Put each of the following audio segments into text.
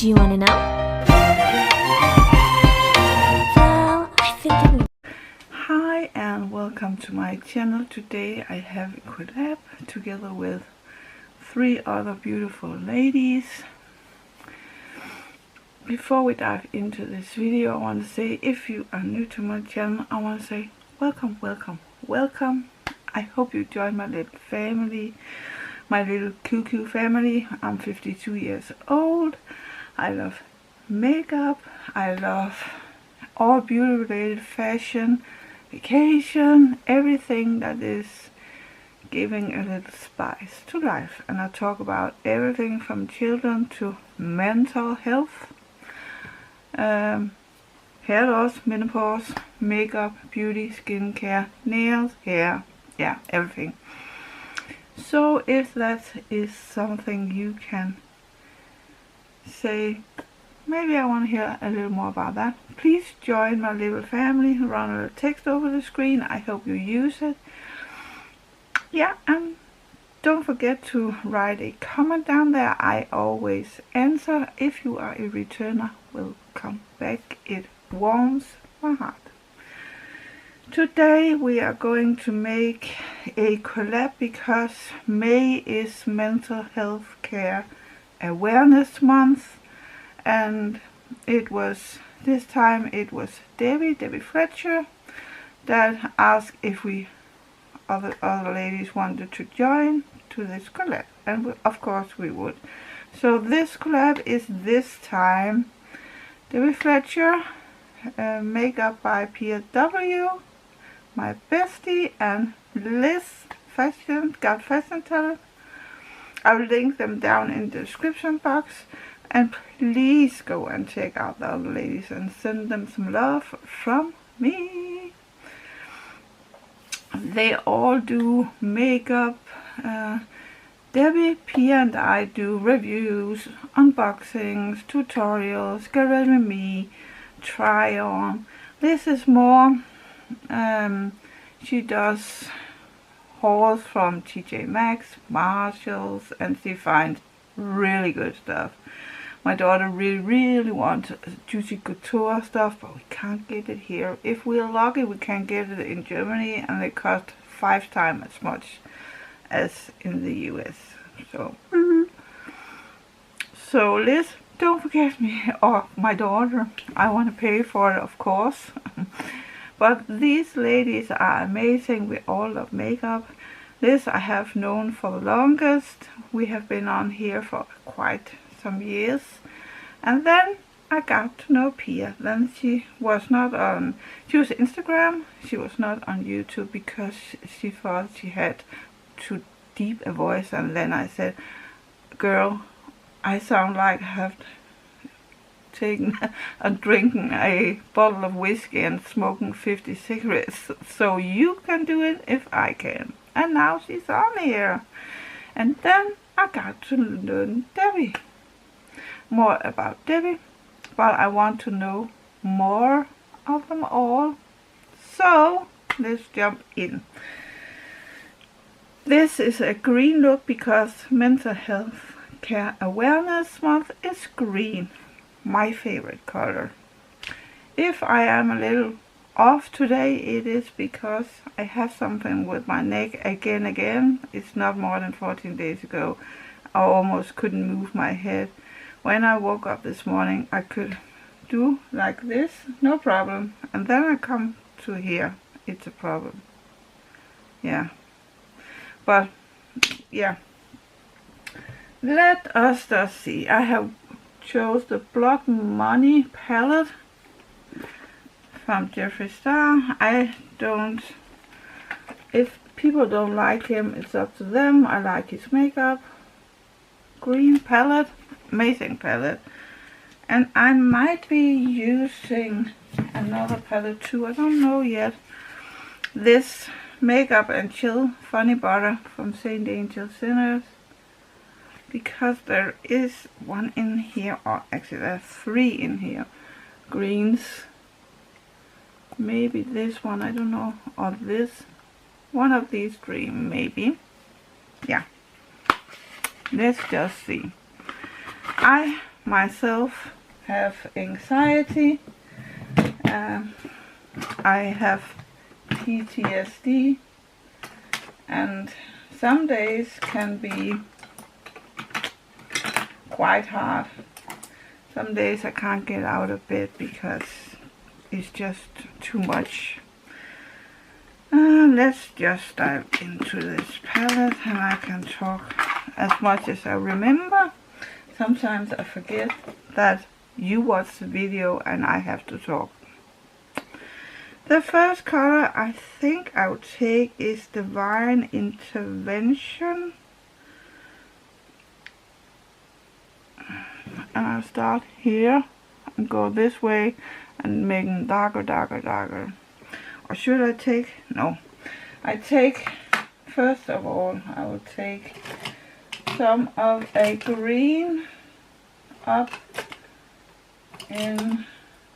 Do you want to know? Well, I think that we... Hi and welcome to my channel. Today I have a collab together with 3 other beautiful ladies. Before we dive into this video, I want to say, if you are new to my channel, I want to say welcome, welcome, welcome. I hope you join my little family, my little cuckoo family. I'm 52 years old. I love makeup. I love all beauty related fashion, vacation, everything that is giving a little spice to life. And I talk about everything from children to mental health, hair loss, menopause, makeup, beauty, skincare, nails, hair, yeah, everything. So if that is something you can say, maybe I want to hear a little more about that, please join my little family. Run a little text over the screen. I hope you use it. Yeah, and don't forget to write a comment down there. I always answer. If you are a returner, welcome back. It warms my heart. Today we are going to make a collab because May is Mental Health Care Awareness Month, and this time it was Debifletcher that asked if we other ladies wanted to join to this collab, and of course we would. So this collab is this time Debifletcher, Makeupbypiaw, my bestie, and Lizfashiontalents. I will link them down in the description box, and please go and check out the other ladies and send them some love from me. They all do makeup. Debbie, Pia and I do reviews, unboxings, tutorials, get ready with me, try on. This is more, she does hauls from TJ Maxx, Marshalls, and she finds really good stuff. My daughter really wants juicy couture stuff, but we can't get it here. If we're lucky, we can get it in Germany, and they cost 5 times as much as in the US. So Liz, don't forget me, or my daughter. I want to pay for it, of course. But these ladies are amazing. We all love makeup. Liz I have known for the longest. We have been on here for quite some years. And then I got to know Pia. Then she was Instagram. She was not on YouTube because she thought she had too deep a voice. And then I said, girl, I sound like I have taken and drinking a bottle of whiskey and smoking 50 cigarettes. So you can do it if I can. And now she's on here. And then I got to learn more about Debbie, but I want to know more of them all. So let's jump in. This is a green look because Mental Health Care Awareness Month is green, my favorite color. If I am a little off today, it is because I have something with my neck again. It's not more than 14 days ago. I almost couldn't move my head. When I woke up this morning, I could do like this, no problem. And then I come to here, it's a problem. Yeah. But, yeah. Let us just see. I have chose the Blood Money palette from Jeffree Star. If people don't like him, it's up to them. I like his makeup. Green palette, amazing palette. And I might be using another palette too, I don't know yet. This Makeup and Chill Funny Butter from St. Angel Sinners, because there is one in here, or actually there are 3 in here. Greens, maybe this one, I don't know, or this, one of these 3 maybe. Yeah, let's just see. I myself have anxiety. I have PTSD, and some days can be quite hard. Some days I can't get out of bed because it's just too much. Let's just dive into this palette, and I can talk as much as I remember. Sometimes I forget that you watch the video and I have to talk. The first color I think I'll take is Divine Intervention. And I'll start here and go this way and make them darker, darker, darker. Or should I take, no. I take, first of all, I will take some of a green up in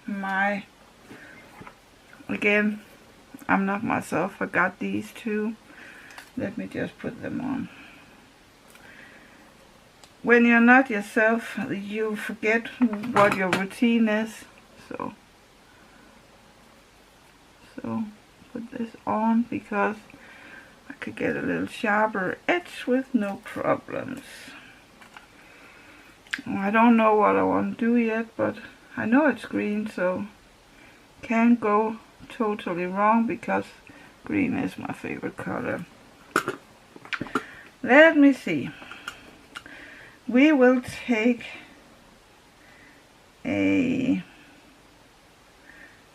my, again, I'm not myself, I got these two. Let me just put them on. When you're not yourself, you forget what your routine is. So put this on because I could get a little sharper edge with no problems. I don't know what I want to do yet, but I know it's green, so can't go totally wrong because green is my favorite color. Let me see. We will take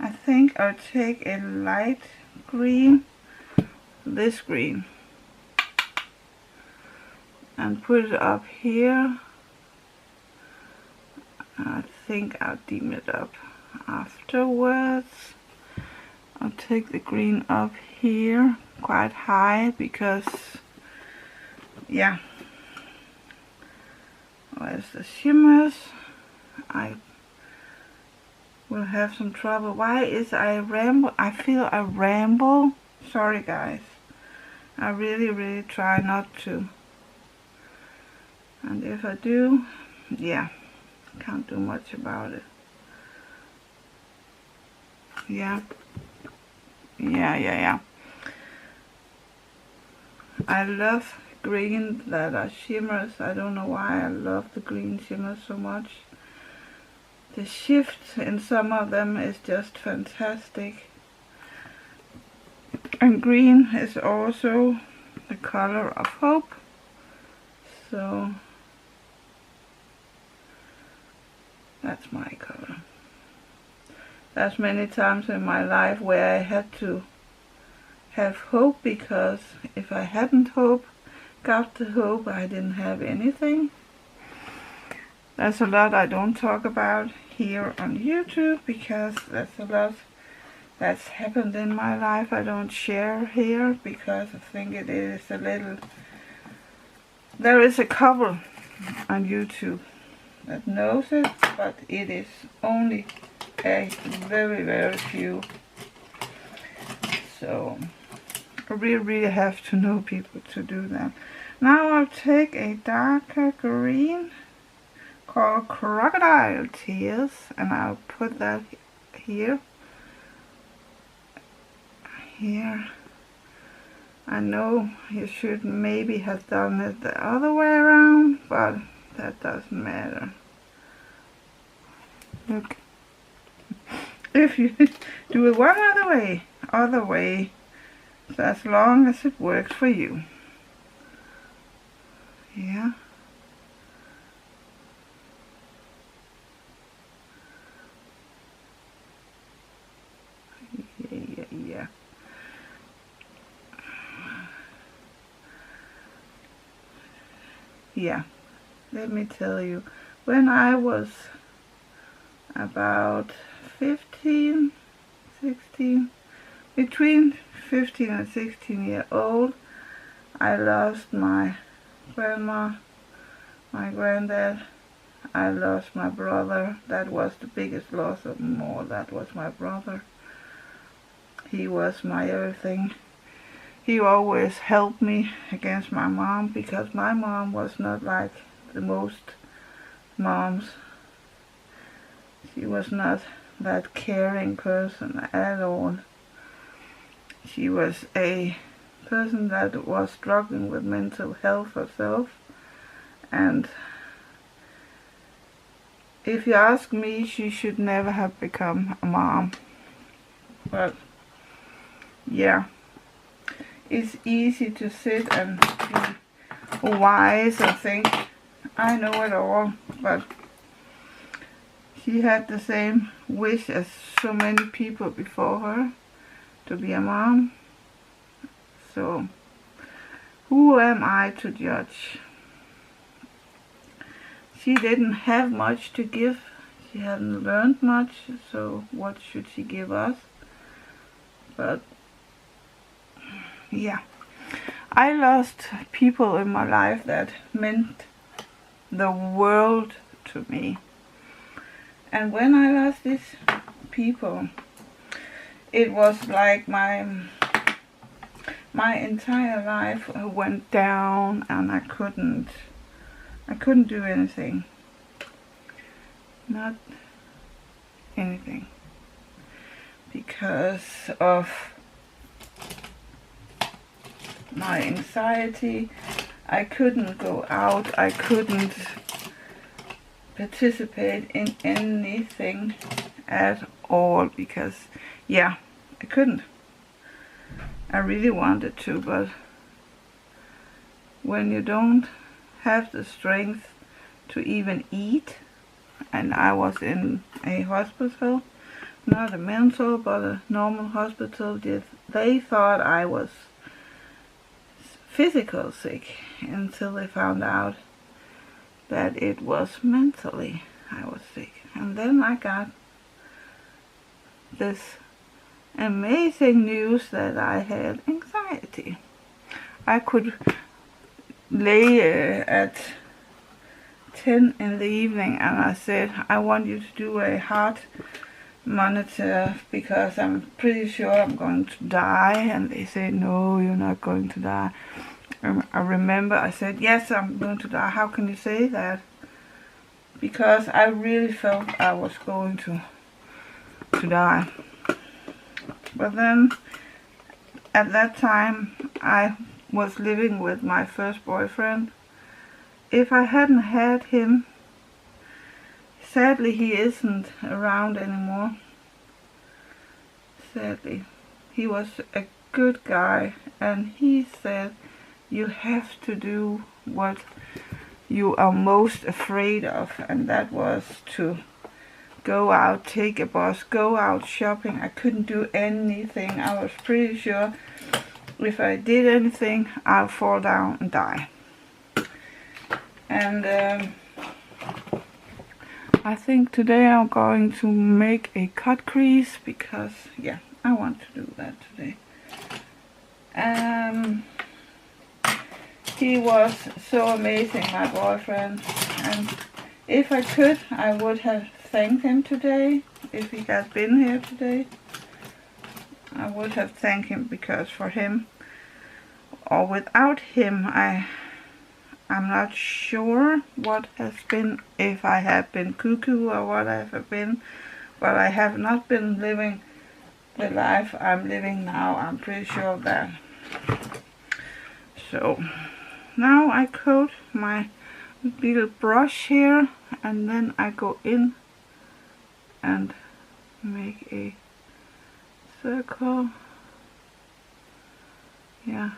I think I'll take a light green, this green, and put it up here. I think I'll dim it up afterwards. I'll take the green up here quite high because, yeah, where's the shimmers? I will have some trouble. Why is I ramble? I feel I ramble. Sorry guys. I really try not to. And if I do, yeah, can't do much about it. Yeah. I love green that are shimmers. I don't know why I love the green shimmers so much. The shift in some of them is just fantastic. And green is also the color of hope. So that's my color. There's many times in my life where I had to have hope, because if I hadn't got the hope, I didn't have anything. There's a lot I don't talk about here on YouTube because there's a lot that's happened in my life I don't share here because I think it is a little... There is a couple on YouTube that knows it, but it is only a very few. So I really have to know people to do that. Now I'll take a darker green called Crocodile Tears, and I'll put that here. I know you should maybe have done it the other way around, but that doesn't matter. Look, if you do it one other way, so as long as it works for you. Yeah. Yeah. Yeah, let me tell you, when I was about 15, 16, between 15 and 16 years old, I lost my grandma, my granddad, I lost my brother. That was the biggest loss of them all. That was my brother. He was my everything. He always helped me against my mom, because my mom was not like the most moms She was not that caring person at all. She was a person that was struggling with mental health herself, and if you ask me, she should never have become a mom. But yeah, it's easy to sit and be wise and think I know it all, but she had the same wish as so many people before her, to be a mom. So who am I to judge? She didn't have much to give. She hadn't learned much, so what should she give us? But yeah, I lost people in my life that meant the world to me. And when I lost these people, it was like my entire life went down, and I couldn't do anything. Not anything. Because of my anxiety, I couldn't go out, I couldn't participate in anything at all, because yeah, I couldn't. I really wanted to, but when you don't have the strength to even eat, and I was in a hospital, not a mental but a normal hospital, they thought I was physical sick until they found out that it was mentally I was sick. And then I got this amazing news that I had anxiety. I could lay at 10 in the evening and I said, I want you to do a heart monitor because I'm pretty sure I'm going to die. And they said, no, you're not going to die. I remember I said, yes, I'm going to die. How can you say that? Because I really felt I was going to die. But then at that time I was living with my first boyfriend. If I hadn't had him, sadly he isn't around anymore. Sadly. He was a good guy, and he said, you have to do what you are most afraid of, and that was to go out, take a bus, go out shopping. I couldn't do anything. I was pretty sure if I did anything, I'll fall down and die. And I think today I'm going to make a cut crease because, yeah, I want to do that today. He was so amazing, my boyfriend, and if I could, I would have thanked him today. If he had been here today, I would have thanked him, because for him or without him, I'm not sure what has been, if I have been cuckoo or what I have been, but I have not been living the life I'm living now. I'm pretty sure of that. So now I coat my little brush here, and then I go in and make a circle. Yeah,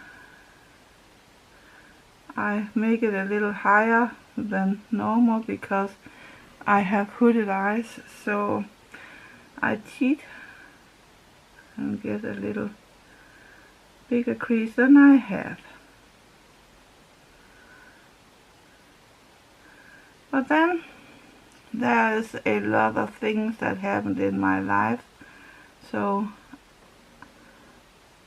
I make it a little higher than normal because I have hooded eyes, so I cheat and get a little bigger crease than I have. But then there's a lot of things that happened in my life, so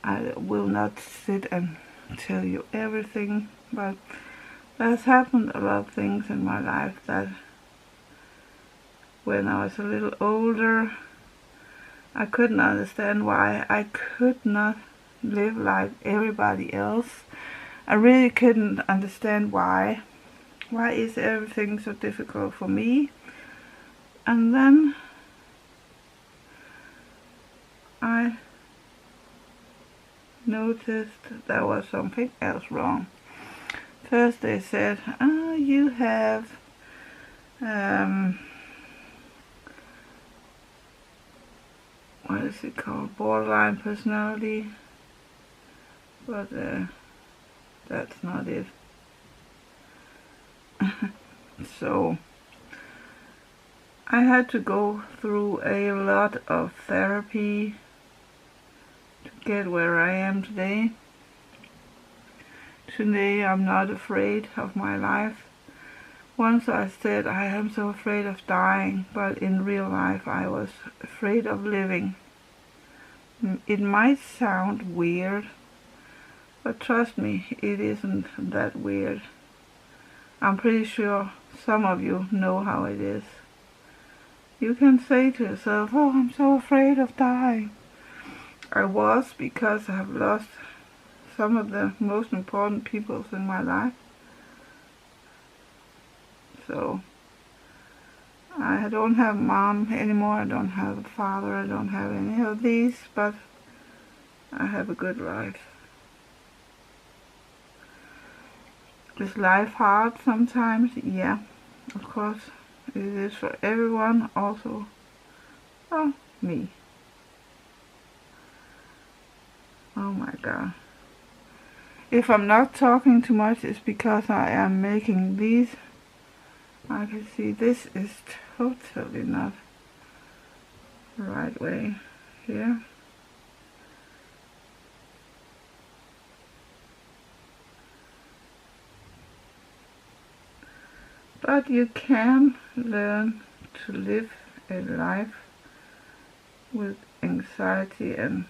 I will not sit and tell you everything, but there's happened a lot of things in my life that when I was a little older, I couldn't understand why I could not live like everybody else. I really couldn't understand why. Why is everything so difficult for me? And then noticed there was something else wrong. First they said, you have what is it called, borderline personality, but that's not it. So I had to go through a lot of therapy to get where I am today. Today I'm not afraid of my life. Once I said I am so afraid of dying, but in real life I was afraid of living. It might sound weird, but trust me, it isn't that weird. I'm pretty sure some of you know how it is. You can say to yourself, oh, I'm so afraid of dying. I was, because I have lost some of the most important people in my life. So I don't have mom anymore, I don't have a father, I don't have any of these, but I have a good life. Is life hard sometimes? Yeah, of course it is for everyone, also me. Oh my god. If I'm not talking too much, it's because I am making these. I can see this is totally not the right way here. But you can learn to live a life with anxiety, and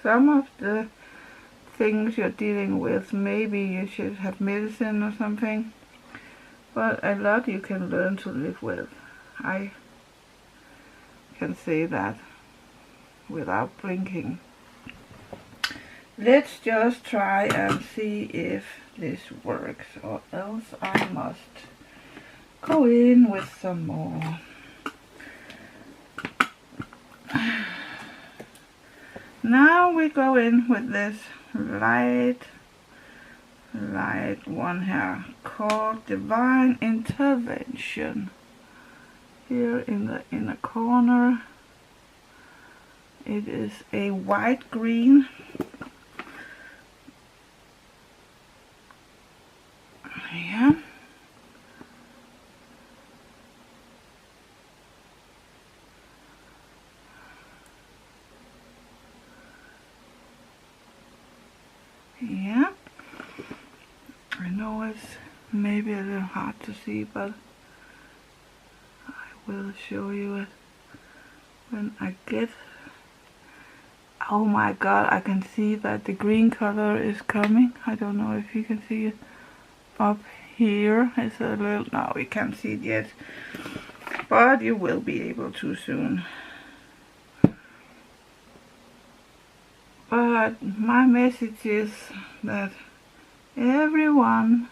some of the things you're dealing with, maybe you should have medicine or something, but a lot you can learn to live with. I can say that without blinking. Let's just try and see if this works, or else I must go in with some more. Now we go in with this light one here called Divine Intervention. Here in the inner corner it is a white green. Yeah. Yeah, I know it's maybe a little hard to see, but I will show you it when I get. Oh my god, I can see that the green color is coming. I don't know if you can see it up here. It's a little, no, we can't see it yet, but you will be able to soon. But my message is that everyone,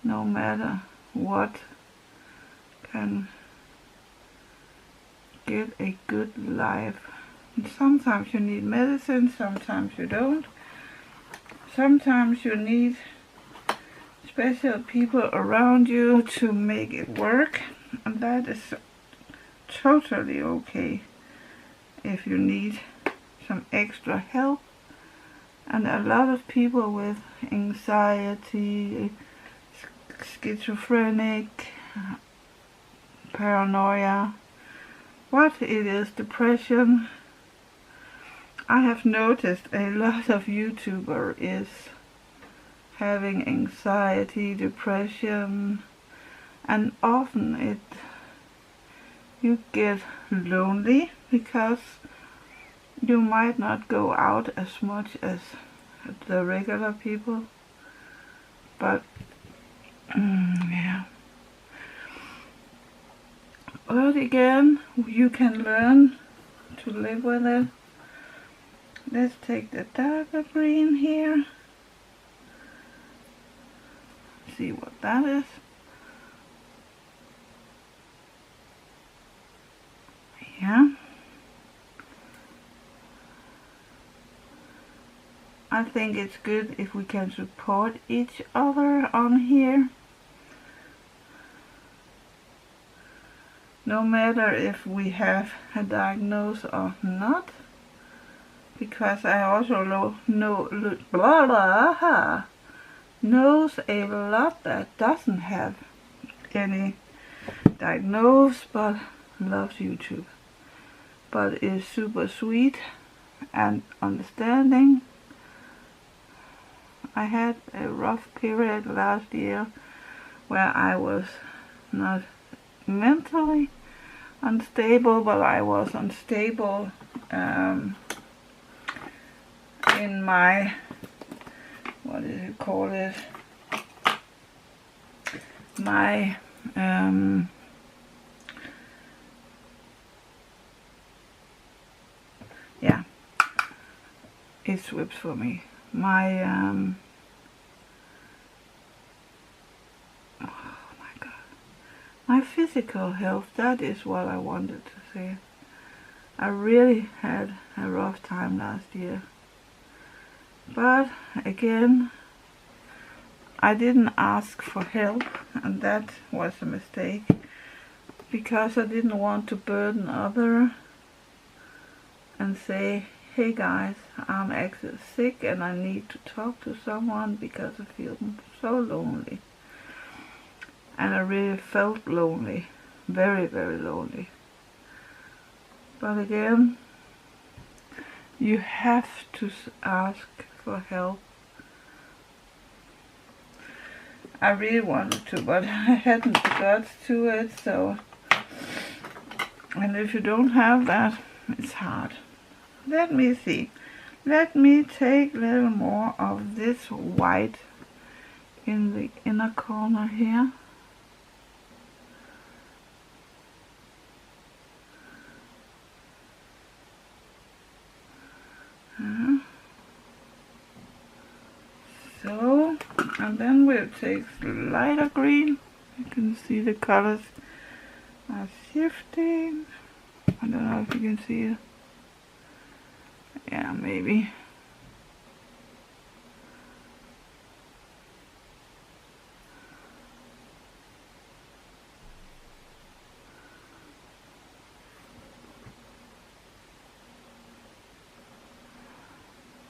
no matter what, can get a good life. And sometimes you need medicine, sometimes you don't. Sometimes you need special people around you to make it work, and that is totally okay if you need some extra help. And a lot of people with anxiety, schizophrenic, paranoia, what it is, depression. I have noticed a lot of YouTubers is having anxiety, depression, and often you get lonely because you might not go out as much as the regular people, but yeah. But again, you can learn to live with it. Let's take the darker green here. See what that is. Yeah. I think it's good if we can support each other on here. No matter if we have a diagnosis or not. Because I also knows a lot that doesn't have any diagnosis but loves YouTube. But is super sweet and understanding. I had a rough period last year where I was not mentally unstable, but I was unstable in my, what is it called it, my yeah, it slips for me, my oh my god, my physical health, that is what I wanted to say. I really had a rough time last year. But again, I didn't ask for help, and that was a mistake, because I didn't want to burden others and say, hey guys, I'm actually sick and I need to talk to someone because I feel so lonely. And I really felt lonely, very, very lonely. But again, you have to ask for help. I really wanted to, but I hadn't the guts to it, so. And if you don't have that, it's hard. Let me see. Let me take a little more of this white in the inner corner here. So, and then we'll take lighter green. You can see the colors are shifting. I don't know if you can see it. Yeah, maybe.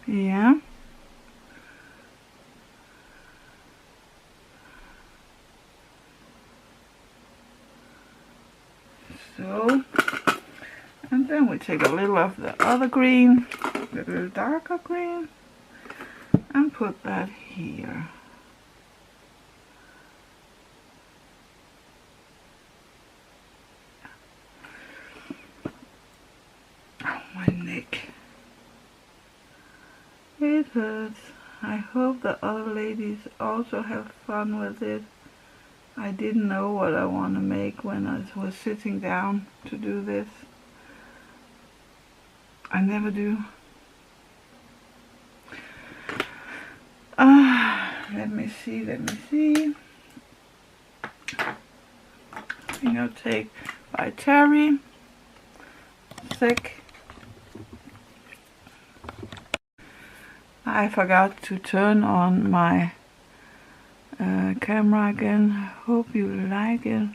Yeah. So, and then we take a little of the other green, a little darker green, and put that here. Oh, my neck. It hurts. I hope the other ladies also have fun with it. I didn't know what I want to make when I was sitting down to do this. I never do. Let me see. I think I'll take by Terry. Thick. I forgot to turn on my camera again. Hope you like it.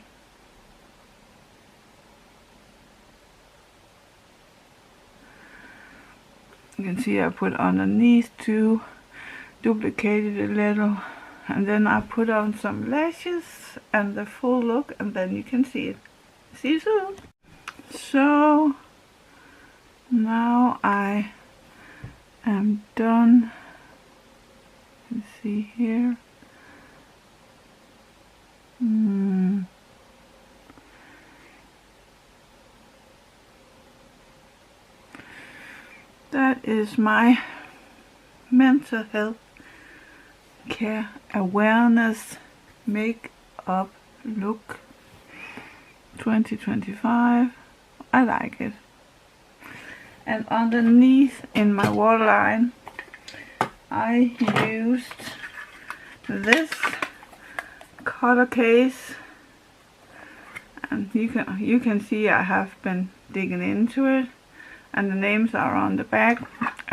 You can see I put underneath to duplicate it a little, and then I put on some lashes and the full look, and then you can see it. See you soon. So now I am done. Let's see here. That is my mental health care awareness makeup look 2025. I like it. And underneath in my waterline I used this color case, and you can see I have been digging into it, and the names are on the back,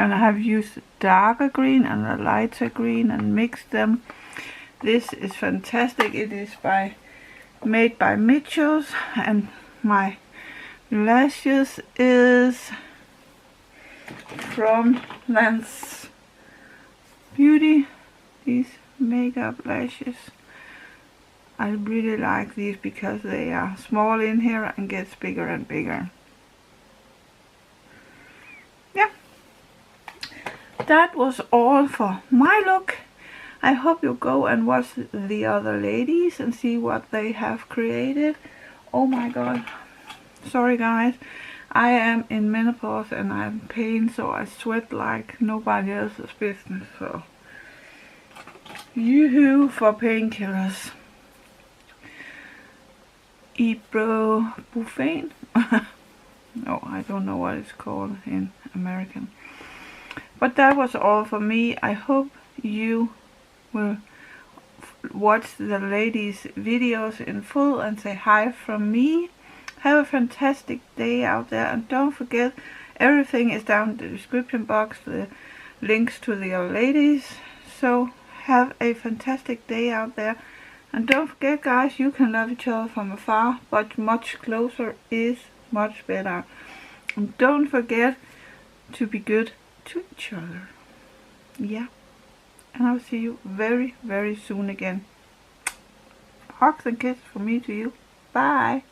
and I have used darker green and a lighter green and mixed them. This is fantastic. It is made by Mitchells, and my lashes is from Lance Beauty. These makeup lashes, I really like these because they are small in here and gets bigger and bigger. Yeah, that was all for my look. I hope you go and watch the other ladies and see what they have created. Oh my god, sorry guys, I am in menopause and I'm in pain, so I sweat like nobody else's business. So yoo-hoo for painkillers. Ibuprofen. No, I don't know what it's called in American. But that was all for me. I hope you will watch the ladies' videos in full and say hi from me. Have a fantastic day out there, and don't forget, everything is down in the description box, the links to the other ladies. So have a fantastic day out there, and don't forget guys, you can love each other from afar, but much closer is much better. And don't forget to be good to each other. Yeah, and I'll see you very, very soon again. Hugs and kisses from me to you. Bye.